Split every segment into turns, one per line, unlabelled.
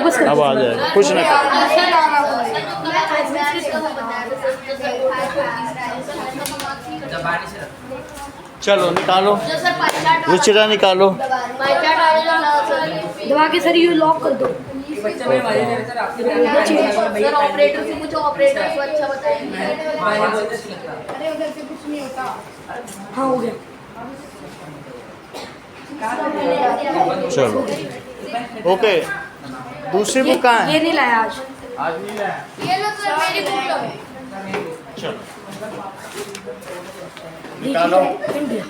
वापस कर
अब आ जाएगा, कुछ ना कर। चलो निकालो, रुचिरा निकालो।
दबा के सर ये लॉक कर दो।
बच्चा मेरे वाले ने सर आपके
सर ऑपरेटर से पूछो, ऑपरेटर को अच्छा बताएंगे।
अरे उधर से कुछ नहीं होता।
हाँ हो गया।
चलो ओके, दूसरी बुक कहाँ
ये
है?
नहीं लाया आज।
आज नहीं लाया।
ये लो सर मेरी बुक लो।
चलो निकालो।
इंडिया।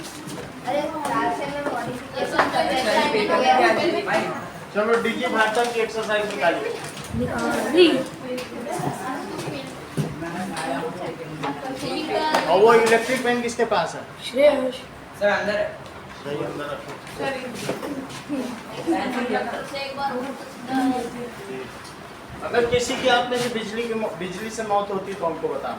अरे
चलो डीजी भाषा की एक्सरसाइज निकालिए।
निकाली।
और वो इलेक्ट्रिक पेन किसके पास है?
श्रेयस।
सर अंदर है।
सही, अंदर रखो। अगर किसी की आप में से बिजली से मौत होती तो हमको बताना।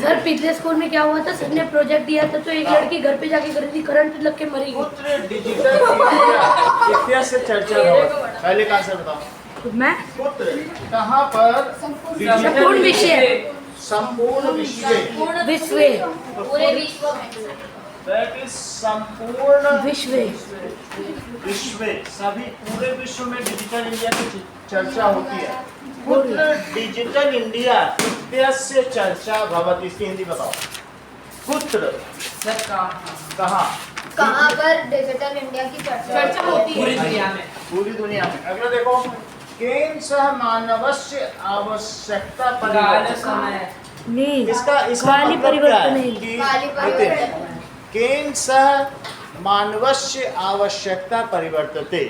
सर पिछले स्कूल में क्या हुआ था, सर ने प्रोजेक्ट दिया था तो एक लड़की घर पे जाके कर रही थी, करंट लग के मरी गई।
पुत्र डिजिटल इंडिया इतिहास से चर्चा हुआ। पहले कहाँ से बताओ?
तो मैं
पुत्र कहाँ पर
संपूर्ण विषय,
संपूर्ण विश्व
विश्व,
पूरे विश्व में
दैट इज संपूर्ण
विश्व,
विश्व, सभी पूरे विश्व में डिजिटल इंडिया की चर्चा होती है। पुत्र डिजिटल इंडिया इत्यस्य चर्चा भवति। इसकी हिंदी बताओ। पुत्र
सर
कहाँ
कहाँ पर डिजिटल इंडिया की चर्चा होती
पूरी
है?
दुनिया में।
पूरी दुनिया में। अगला देखो, केन सह मानवस्य आवश्यकता
काल
परिवर्तन।
समय
नहीं
इसका
काली
मतलब क्या
परिवर्तन
है
नहीं।
कि
काली परिवर्तन।
केन सह मानवस्य आवश्यकता परिवर्तते।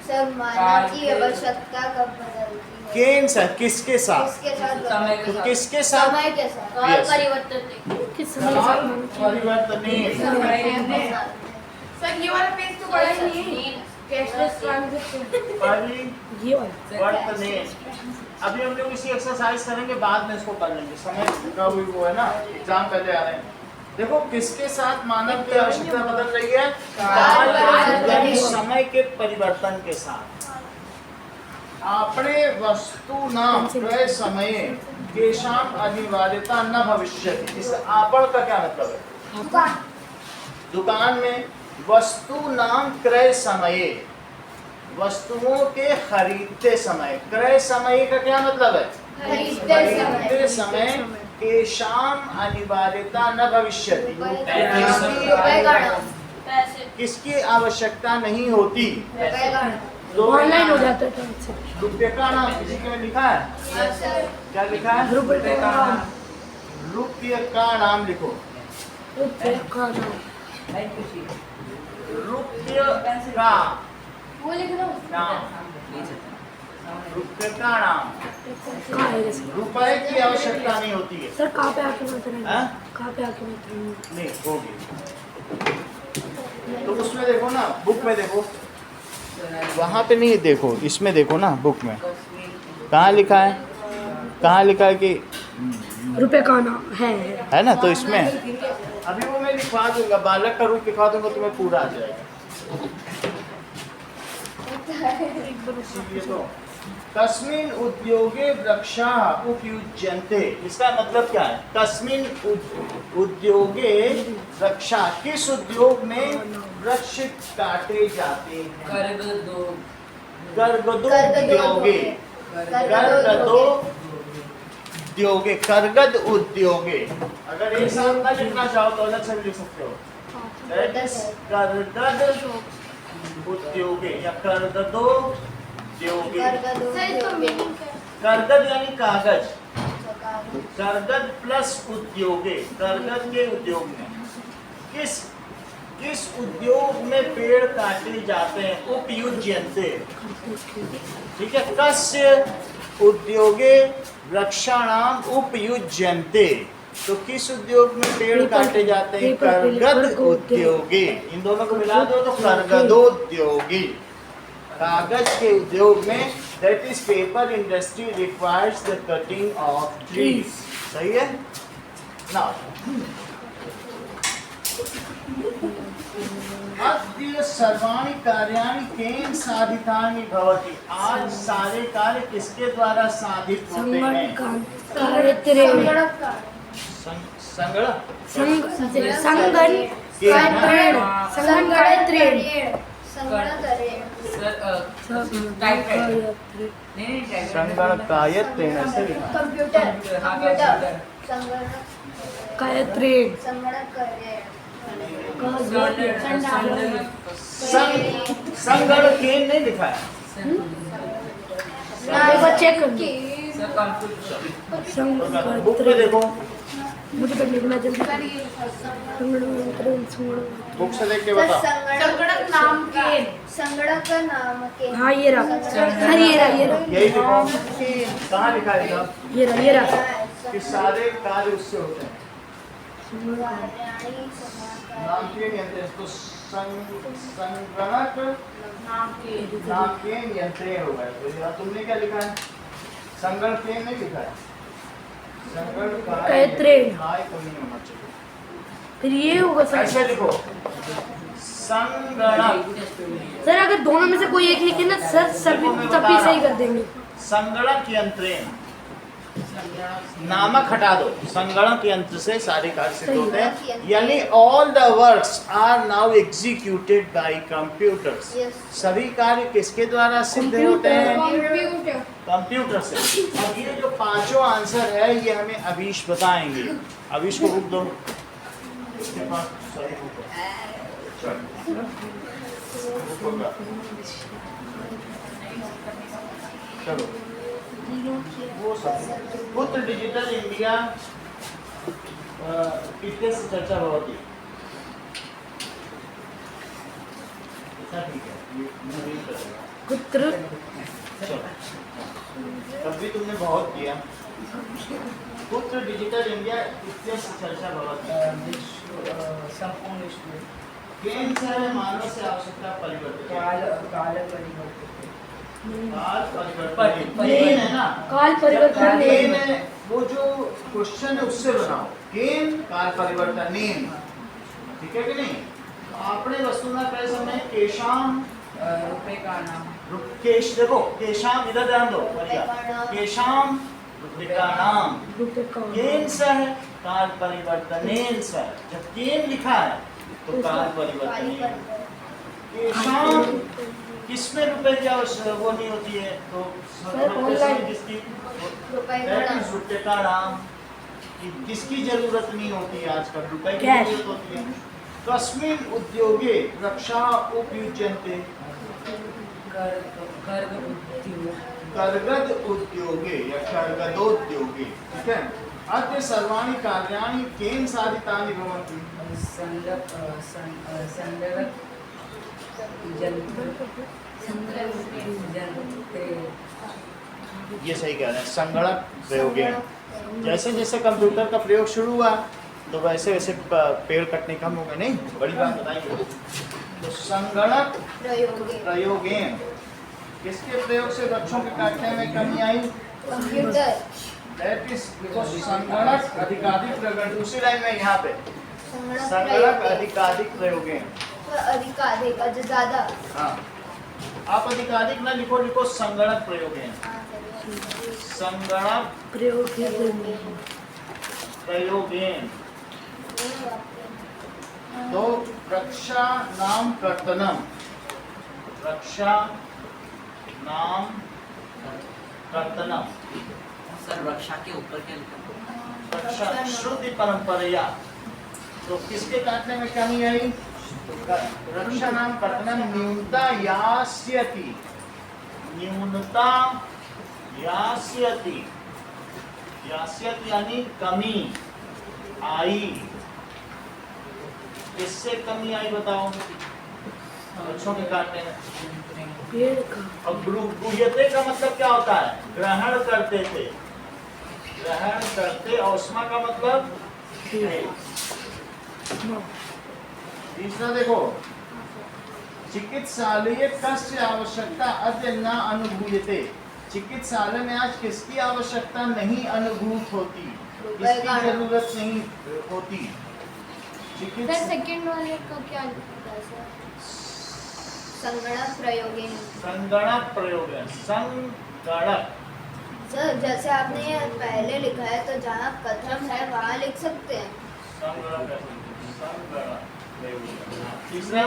सर मानव की आवश्यकता कब बदलती है?
केन सह किसके साथ?
किसके साथ
समय
बदलती
के
तो
साथ।
किसके साथ?
समय के साथ और
Yes.
परिवर्तन
किस समय के साथ मानव की-
परिवर्तनीय।
सर ये वाला पेज तो बड़ा ही नहीं है। Cashless transaction.
ये वाला।
परिवर्तनीय। अभी हम लोग इसी एक्सरसाइज करेंगे, बाद में इसको कर लेंगे। समय का वो है ना, एग्जाम पहले आ रहे हैं। देखो किसके साथ मानव की आवश्यकता बदल रही है? यानी समय के परिवर्तन के साथ। आपने वस्तु नाम क्रय समय केशाम अनिवार्यता न भविष्य। इस आपण का क्या मतलब है? दुकान में वस्तु नाम क्रय समय, वस्तुओं के खरीदते समय। क्रय समय का क्या मतलब है? खरीदते समय केशाम अनिवार्यता न भविष्यति।
रुपए का नाम, पैसे,
किसकी आवश्यकता नहीं होती।
रुपए का नाम।
तो
ऑनलाइन हो जाता है ट्रांसफर।
रुपये का नाम किसी के में लिखा है? क्या लिखा है?
रुपए का नाम।
रुपये का नाम लिखो।
रुपए का नाम।
रुपये का
वो लिख लो।
नाम, रुपये का नाम।
कहाँ है ये सर?
रुपए की आवश्यकता नहीं होती है।
सर कहाँ पे आके मत रहेंगे?
हाँ?
कहाँ पे आके मत रहेंगे?
नहीं होगी तो उसमें देखो ना, बुक में देखो। वहाँ पे नहीं देखो, इसमें देखो ना, बुक में कहाँ लिखा है? कहाँ लिखा है कि
रुपए का नाम है
ना? तो इसमें अभी वो मैं लिखवा दूंगा, बालक का रूप लिखवा दूंगा, तुम्हें पूरा आ जाएगा। इसीलिए तो तस्मिन उद्योगे वृक्षाः उपयुज्यन्ते। इसका मतलब क्या है? तस्मिन उद्योगे वृक्षाः, किस उद्योग में वृक्ष काटे जाते हैं? कर्गदोद्योगे। कर्गदोद्योगे, कर्गद उद्योगे। अगर एक साथ ना लिखना चाहो तो अलग से भी लिख सकते हो। That is कर्गद उद्योगे या कर्गदोद्योगे। कर्गद यानी कागज, कर्गद प्लस उद्योगे, कर्गद के उद्योग में। किस उद्योग में पेड़ काटे जाते हैं? उपयुज्यन्ते। ठीक है, कस्य उद्योगे वृक्षाणाम उपयुज्यन्ते। तो किस उद्योग में पेड़ काटे जाते हैं? कर्गद उद्योगे। इन दोनों को मिला दो तो कर्गदोद्योगी। कागज के उद्योग में, that is paper industry requires the cutting of trees. सही है ना? अद्य सर्वाणि कार्याणि केन साधितानि भवति। आज सारे कार्य किसके द्वारा साधित होते हैं?
संगणक
संगणक संगणकायत्तेन से लिखा।
कंप्यूटर
संगणकेन नहीं लिखा है।
चेक
बुक में देखो,
मुझे कर लिखना जल्दी।
बुक से देख के बताओ।
संगणक नाम के
संगणक का नाम के
हाँ ये रहा सर, ये रहा
यही लिखो। कहाँ लिखा है साहब?
ये रहा
कि सारे कार्य उससे होते हैं। नाम के यंत्र तो संगणक नाम के यंत्र होगा। तो यहाँ तुमने क्या लिखा है? संगणक के नहीं लिखा है। संगणक काय को नहीं होना चाहिए।
फिर ये होगा सर।
ऐसे लिखो संगणक।
सर अगर दोनों में से कोई एक लिखे ना सर, सभी सही कर देंगे।
संगणक यंत्रेण नामक हटा दो। संगणक यंत्र से सारे कार्य सिद्ध होते हैं। यानी all the works are now executed by computers. सभी कार्य किसके द्वारा सिद्ध होते हैं? कंप्यूटर से। अब ये जो पांचों आंसर है ये हमें अभीश बताएंगे। अभीश को बुक दो। इसके पास सही बुक है। चलो वो सब पुत्र डिजिटल इंडिया इत्यस्य चर्चा भवति। ठीक है, ये नहीं करेगा।
पुत्र
तब भी तुमने बहुत किया। पुत्र डिजिटल इंडिया इत्यस्य चर्चा भवति।
संपूर्ण विश्व
केन से मानव से आवश्यकता परिवर्तित।
काल
परिवर्तन है ना?
काल परिवर्तन
केन है, वो जो क्वेश्चन है उससे बनाओ। केन काल परिवर्तन नेम, ठीक है कि नहीं? आपने वस्तुना कह समय केशाम
रुपए का नाम
केश देखो, केशाम इधर ध्यान दो। केशाम रुपए का नाम। केन से है काल परिवर्तनेन से। जब केन लिखा है तो काल परिवर्तन। केशाम किसमें रुपए की आवश्यकता वो नहीं होती है तो किसकी रुपए का नाम किसकी जरूरत नहीं होती है। आजकल रुपए की जरूरत होती है। कस्मिन उद्योगे रक्षा उपयुज्यन्ते। कर्गद उद्योगे या कर्गदोद्योगे। ठीक है। अद्य सर्वाणि कार्याणि केन साधितानि भवन्ति। ये सही कह रहे हैं। संगणक प्रयोगेन। जैसे जैसे कंप्यूटर का प्रयोग शुरू हुआ तो वैसे वैसे पेड़ कटने कम हो गए। नहीं, बड़ी बात बताइए। तो संगणक प्रयोगेन किसके प्रयोग से वृक्षों के काटने में कमी आई?
कंप्यूटर।
दैट इज बिकॉज़ संगणक अधिकाधिक प्रयोग। दूसरी लाइन में यहाँ पे संगणक अधिकाधिक प्रयोगेन।
अधिकाधिक ज्यादा।
हाँ, आप अधिकाधिक ना लिखो, लिखो संगणक प्रयोगेन। संगणक प्रयोगेन। तो रक्षा नाम कर्तनम। रक्षा नाम कर्तनम।
सर रक्षा के ऊपर क्या लिखा?
रक्षा श्रुति परंपरा। तो किसके काटने में कमी आई? रक्षा नाम कर्तनम न्यूनता यास्यति। न्यूनता यास्यति। यास्यति यानी कमी आई। किससे कमी आई बताओ? वृक्षों के काटने में। अब गृह्यते का मतलब क्या होता है? ग्रहण करते थे। ग्रहण करते। औष्मा का मतलब तीसरा देखो, चिकित्सालय कस्य आवश्यकता अद्य न अनुभूयते। चिकित्सालय में आज किसकी आवश्यकता नहीं अनुभूत होती? किसकी जरूरत नहीं होती?
सर सेकंड वाले का क्या लिखा है सर?
संगणक प्रयोगेन।
संगणक प्रयोगेन। संगणक।
सर जैसे आपने ये पहले लिखा है तो जहाँ कथम है वहाँ लिख सकते हैं।
संगणक प्रयोगेन। तीसरा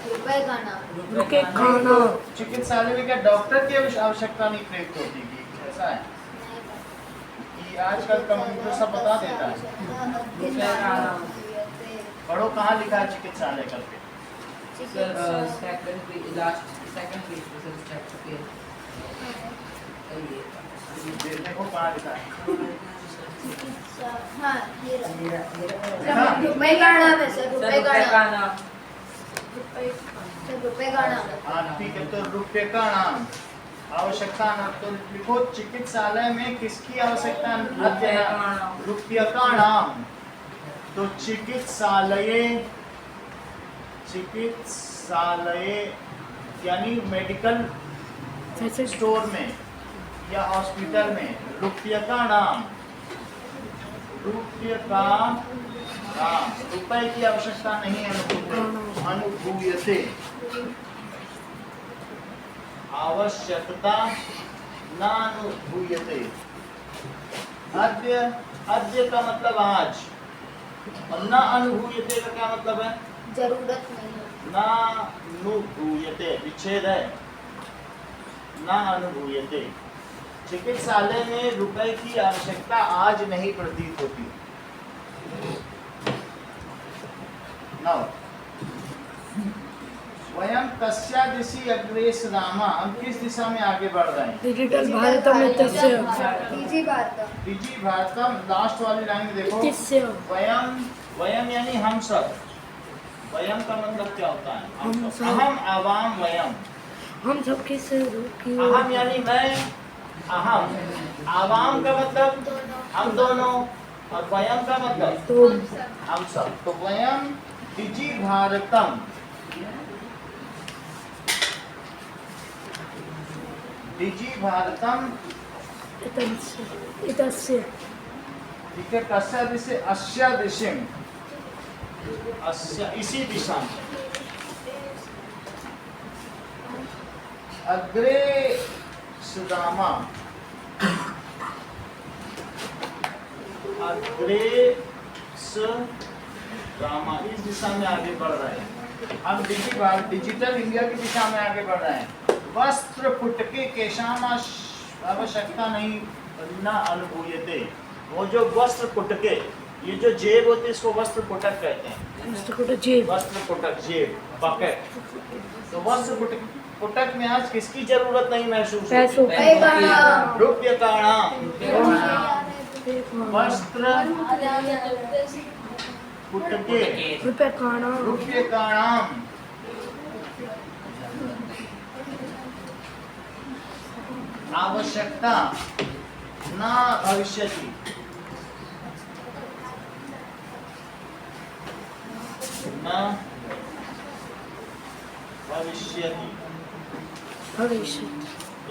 रुपए का नाम।
रुपए का नाम।
चिकित्सालय में क्या डॉक्टर की आवश्यकता नहीं प्रयुक्त होती कि ऐसा है कि आजकल कंप्यूटर सब बता देता है। पढ़ो कहाँ लिखा है चिकित्सालय करके।
सर सेकंड पेज पे सर चैप्टर पे
देखो कहाँ लिखा है।
हाँ ये रहा।
हाँ।
रुपए का नाम है सर, रुपए का नाम।
नाम
रुपए का नाम।
हाँ ठीक है, तो रुपये का नाम आवश्यकता नाम तो लिखो चिकित्सालय में किसकी आवश्यकता है? रुपये का नाम। तो चिकित्सालय यानी मेडिकल स्टोर में या हॉस्पिटल में रुपये का नाम। रुपये का नाम। रुपए की आवश्यकता नहीं है। अनुभूयते आवश्यकता नानुभूयते। अद्य का मतलब आज और न अनुभूयते का क्या मतलब है?
जरूरत नहीं है।
नानुभूयते विच्छेद है। न अनुभूयते। चिकित्सालय में रुपए की आवश्यकता आज नहीं प्रतीत होती। नौ वयम कस्या दिशि अग्रे सदामः। हम किस दिशा में आगे बढ़ रहे हैं?
डिजिटल भारतम इत्यस्य।
डीजी भारतम।
डिजी भारतम लास्ट वाली लाइन में देखो।
इत्यस्य।
वयम यानी हम सब। वयम का मतलब क्या होता है?
हम सब।
अहम आवाम वयम।
हम सब किस की
अहम यानी मैं, अहम। आवाम का मतलब हम दोनों और वयम का मतलब
तो
हम सब। तो वयम डिजी भारतम। डिजी भारतम
इत्यस्य।
ठीक है। कस्या दिशि? अस्या दिशिम। अस्या इसी दिशा में। अग्रे सुदामा। अग्रे सुदामा इस दिशा में आगे बढ़ रहे हैं। हम डिजिटल इंडिया की दिशा में आगे बढ़ रहे हैं। वस्त्र पुटके केशाम आवश्यकता नहीं न अनुभूयते। वो जो वस्त्र पुटके, ये जो जेब होती है इसको वस्त्र पुटक कहते हैं।
जेब।
वस्त्र पुटक जेब पॉकेट। तो वस्त्र पुटक में आज किसकी जरूरत नहीं महसूस
पैसों
होती?
रुपए का नाम।
रुपये का नाम। वस्त्र पुटके
रुपए का नाम।
रुपये का नाम। आवश्यकता न भविष्यति। न भविष्यति।
भविष्य।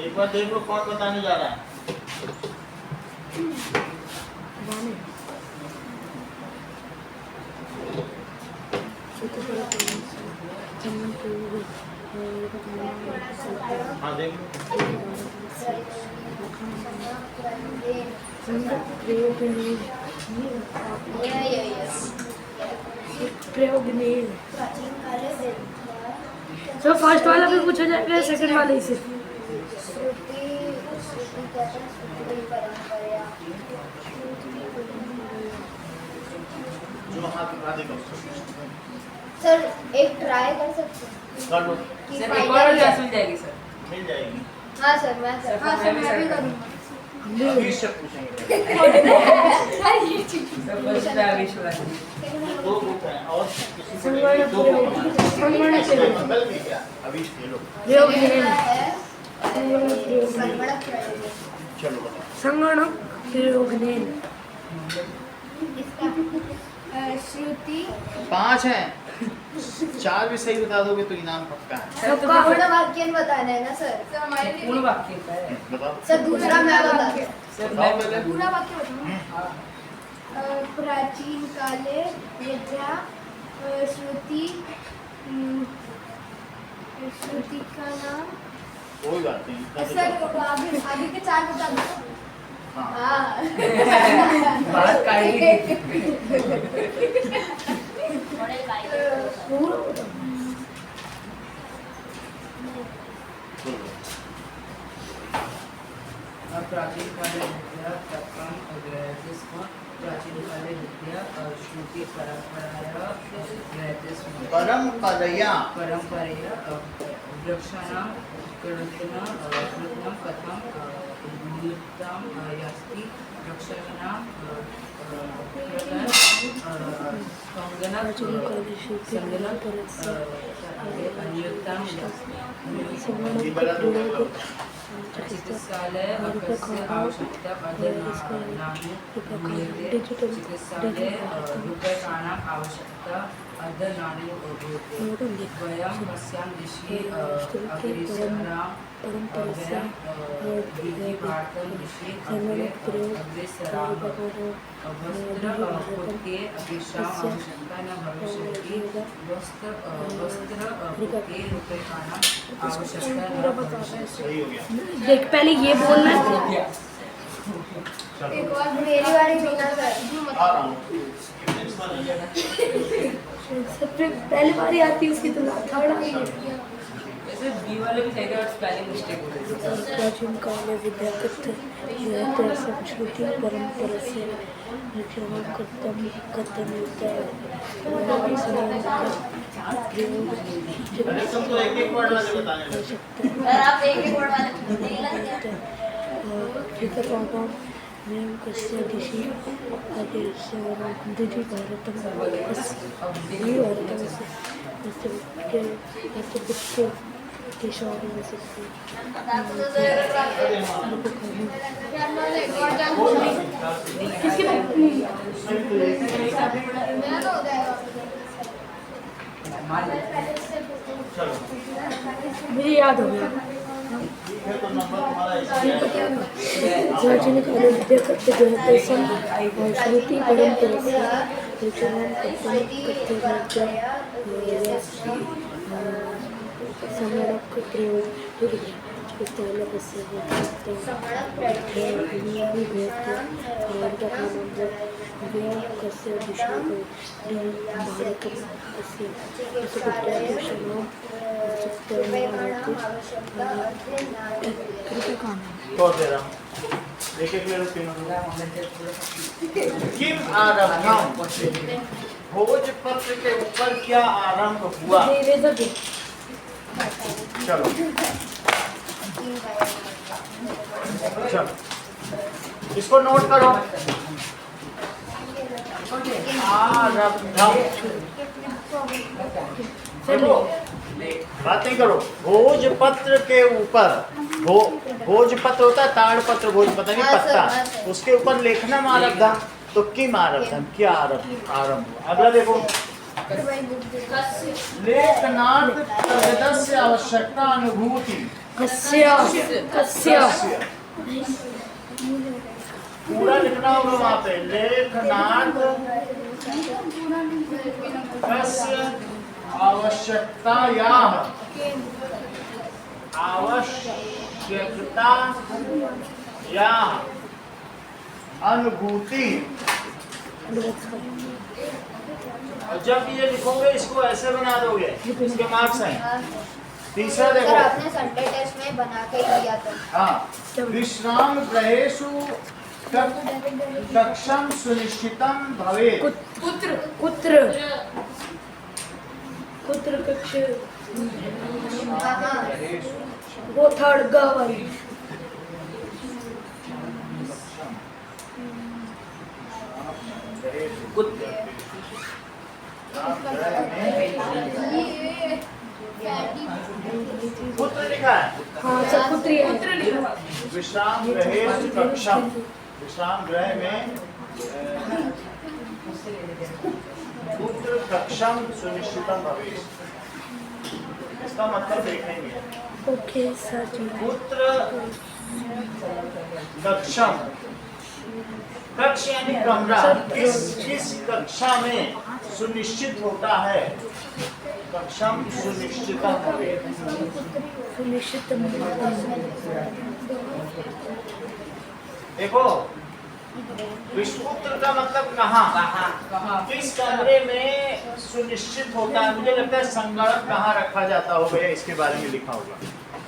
एक बार देख लो कौन बताने जा रहा है। हाँ देख लो।
प्रयोग नहीं।
प्राचीन काले वेद
सर फर्स्ट वाला भी पूछा जाएगा, सेकंड वाले से।
श्रुति परंपरा।
जो हाथ उठा देगा
सर एक ट्राई कर सकते हैं
कर लो।
कि
सर एक
फाइनल
और
क्या?
क्लास मिल जाएगी सर।
मिल जाएगी।
हाँ सर मैं
सर,
हाँ सर मैं भी
सर,
करूँगा।
अभी से पूछेंगे।
सर फर्स्ट आविश वाला।
दो बुक हैं और किसी को
संगणक
नहीं, दो बुक हमारे पास।
संगणक
ऐसे मंगल भी क्या? अभी ये लो।
प्रयोग
मेरा
नहीं।
है संगणक प्रयोग।
चलो बताओ।
संगणक प्रयोग नहीं।
इसका श्रुति
5 हैं। 4 भी सही बता दोगे तो इनाम पक्का है।
सर तो
पूर्ण वाक्य बताना है ना सर?
सर हमारे लिए
पूर्ण वाक्य का है।
बताओ।
सर दूसरा मैं बता दूं।
सर
बताओ पहले।
पूरा वाक्य बताओ।
हाँ।
प्राचीन काले विद्या श्रुति श्रुति का नाम
कोई बात नहीं, इतना तो
सर आगे के 4 बता दो।
हाँ।
हाँ
बात काढ़ी
पूरा बताओ।
प्राचीन काले विद्या तत्काल अग्रहते स्म। प्राचीन काले विद्या श्रुति परंपराया अग्रहते स्म।
परंपरया
परंपरया वृक्षाणां कृतं कथं नियुक्तं यस्ति वृक्षाणां चिकित्सालय आवश्यकता चिकित्सालय रूप्यकाणाम् आवश्यकता अधनानि वयं कस्यां दिशि अग्रेसरां भारतं दिशि अग्रेसरामः वस्त्रपुत्ये तेषाम् आवश्यकता न भविष्यति वस्त्रपुत्ये रूप्यकाणाम् आवश्यकता न भविष्यति।
सही हो गया।
देख पहले ये बोलना है।
एक और मेरी बारी बिना सर
आ रहा हूँ।
सबसे पहली बारी आती है उसकी तो थर्ड आ गई है।
वैसे बी वाले भी थे और स्पेलिंग मिस्टेक हो रही है।
प्राचीन काले विद्याकृत संस्कृति परंपरा से
अरे तुम तो एक वर्ड वाले बताने लगे।
आप एक वर्ड वाले नहीं लगते
कस्य दिशि दिशि भारतं
किसकी
चलो
मुझे याद हो गया।
फिर तो नंबर तुम्हारा
प्राचीन काले विद्याकृत श्रुति परंपरा से संगणक प्रयोग चिकित्सालय कस्य दिशा
तो दे रहा हूँ। एक ले तीनों किम आरंभम भोजपत्र के ऊपर क्या आरंभ हुआ। चलो चलो इसको नोट करो। आरंभम देखो बात नहीं करो। भोजपत्र के ऊपर भोजपत्र होता है ताड़पत्र भोजपत्र नहीं पत्ता उसके ऊपर लेखनम आरब्धम तो किम आरब्धम क्या आरंभ हुआ। अगला देखो लेखनार्थ प्रगतस्य आवश्यकता अनुभूति
कस्य
पूरा लिखना होगा वहाँ पे लेखनार्थ कस्य आवश्यकता या अनुभूति। और जब ये लिखोगे इसको ऐसे बना दोगे इसके मार्क्स हैं। तीसरा
सर
देखो
आपने संडे टेस्ट में बना के दिया था।
हाँ विश्राम ग्रहेषु कक्षम सुनिश्चितम भवेत्।
कुत्र कक्ष वो थर्ड ग वाली।
पुत्र लिखा है।
हाँ सब पुत्र ही है।
विश्राम ग्रहेषु कक्षम विश्राम गृह में पुत्र कक्षम सुनिश्चितम भवेत्। इसका मतलब देखेंगे
ओके सर जी
पुत्र कक्षम कक्ष यानी कमरा किस कक्षा में सुनिश्चित होता है कक्षम सुनिश्चितम भवेत्।
सुनिश्चित
देखो विश्वपुत्र का मतलब कहाँ, किस कमरे में सुनिश्चित होता है। मुझे लगता है संगणक कहाँ रखा जाता होगा या इसके बारे में लिखा होगा।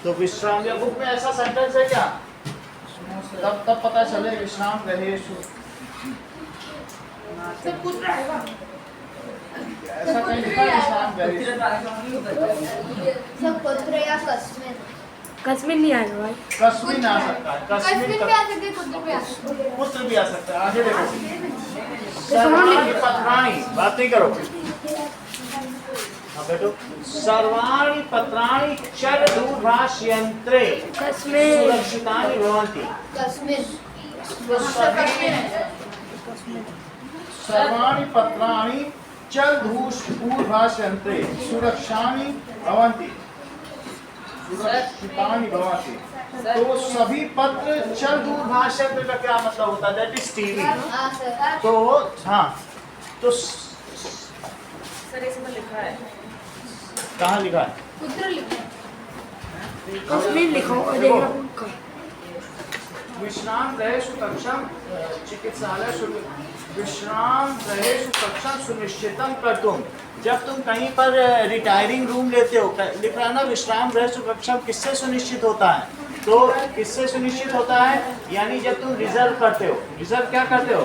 तो विश्राम या बुक में ऐसा सेंटेंस है क्या? तब पता चले विश्राम रहे
सब कुछ रहेगा।
ऐसा कहीं लिखा है विश्राम रहे।
सब पुत्र या कस्मिन।
कस्मिन नहीं आएगा भाई।
कस्मिन आ सकता है,
कस्मिन भी आ सकते हैं, पुत्र भी आ सकते हैं।
पुत्र भी आ सकता है। आगे देखो सर्वाणि पत्राणि, बात नहीं करो। हाँ बेटो, सर्वाणि पत्राणि चर दूरभाषयंत्रे
कस्मिन
सुरक्षितानि भवन्ति।
कस्मिन।
तो सर्वाणि पत्राणि चल दूरभाषयंत्रे सुरक्षानि भवन्ति, सुरक्षितानि भवन्ति। तो सभी पत्र चल दूरभाषयंत्र का क्या मतलब होता है? That is TV.
हाँ सर।
तो हाँ, तो
सर इसमें लिखा है
कहाँ लिखा है?
पुत्र लिखा है।
कस्मिन लिखो और देखो
विश्राम रहेषु कक्षम चिकित्सालय विश्राम रहेषु कक्षम सुनिश्चितम कर्तुम। जब तुम कहीं पर रिटायरिंग रूम लेते हो, लिख रहा है ना विश्राम रहेषु कक्षम, किससे सुनिश्चित होता है? तो किससे सुनिश्चित होता है? यानी जब तुम रिजर्व करते हो। रिजर्व क्या करते हो?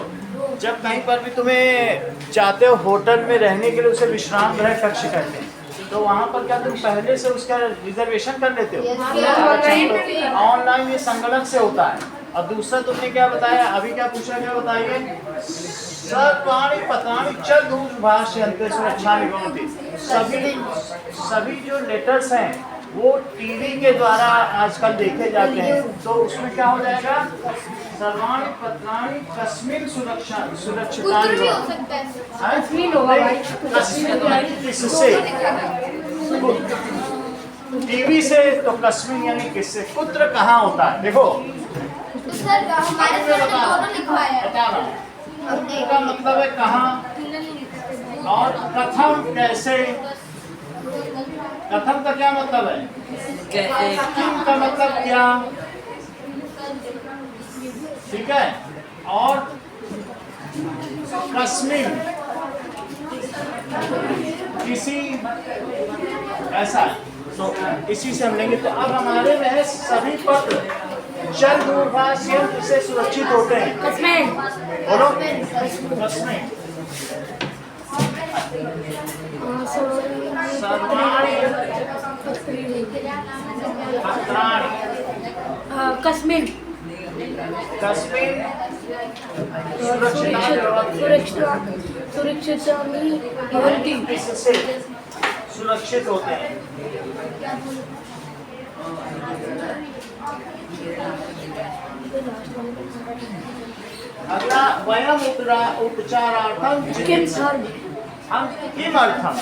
जब कहीं पर भी तुम्हें चाहते हो होटल में रहने के लिए, उसे विश्राम गृह कक्ष कहते हैं। तो वहाँ पर क्या तुम पहले से उसका रिजर्वेशन कर लेते हो? ऑनलाइन ये संगणक से होता है। और दूसरा तुमने क्या बताया, अभी क्या पूछा, क्या बताइए? सर्वाणि पत्राणि चल दूरभाषयंत्रे सुरक्षानि भवन्ति। सभी जो लेटर्स हैं वो टीवी के द्वारा आजकल देखे जाते हैं। तो उसमें क्या हो जाएगा? सर्वाणि पत्राणि कस्मिन सुरक्षितानि
पुत्र भी हो
भवन्ति।
सकता है।
कस्मिन होगा भाई।
कस्मिन यानी किससे? टीवी से। तो कस्मिन यानी किससे? पुत्र कहाँ होता है? देखो
तो सर हमारे सर ने दोनों लिखवाया है।
बताना का मतलब है कहाँ, और कथम कैसे। कथम का क्या मतलब है? किम का मतलब क्या, ठीक है। और कस्मिन किसी, ऐसा। तो इसी से हम लेंगे। तो अब हमारे में है सभी पत्र चल दूरभाषयंत्र से सुरक्षित होते हैं।
कस्मिन
बोलो कस्मिन। सर्वाणि पत्राणि
कस्मिन
कस्मिन सुरक्षितानि भवन्ति। इससे सुरक्षित होते हैं। अगला वयम उपचारार्थम चिकित्साम। हम किमर्थम?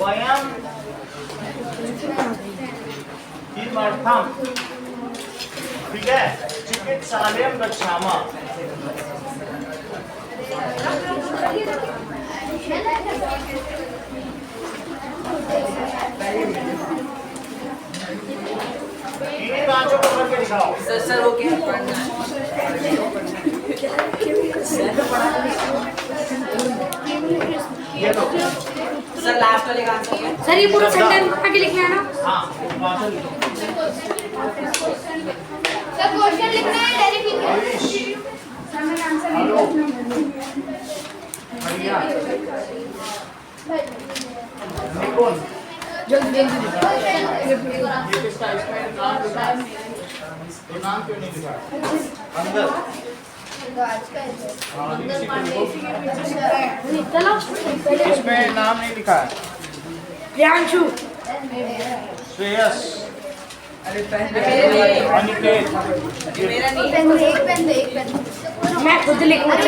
वयम किमर्थम, ठीक है, चिकित्सालयम गच्छामः। इन्हीं बातों को करके दिखाओ।
सर वो क्या पढ़ना
ये तो
सर लास्ट वाले का आंसर क्या?
सर ये पूरा सेंटेंस आगे लिखना है ना?
हाँ, वाचन लिखो।
सर क्वेश्चन लिखना है डायरेक्ट लिखना है।
आयुष, हेलो, बढ़िया, निपुण,
जल्दी
ये किसका? इसमें नाम लिखा है? ये नाम क्यों नहीं लिखा? अंदर।
तो आज का है।
हाँ, इसी को लिखो।
चलो
इसमें नाम नहीं लिखा है।
प्रियांशु
श्रेयस,
अरे पहले
अनिकेत,
मेरा नहीं
पेन दे, एक पेन दे, एक पेन।
मैं खुद लिखूंगा।
सर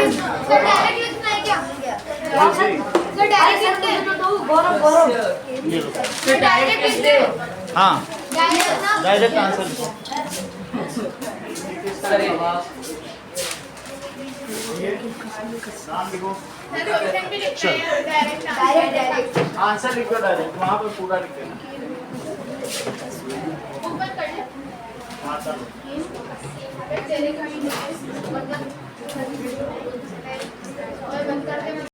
डायरेक्ट लिखना है क्या?
जी,
सर डायरेक्ट लिखते हैं।
गौरव
ये लो।
सर डायरेक्ट लिखते हैं।
हाँ,
डायरेक्ट ना
डायरेक्ट आंसर लिखो।
सर
ये नाम लिखो।
सर क्वेश्चन भी लिखते हैं डायरेक्ट
डायरेक्ट
आंसर लिख दो डायरेक्ट, वहाँ पर पूरा लिख देना।
ऊपर कर ले
हाँ, चलो।
तेरे का ही मतलब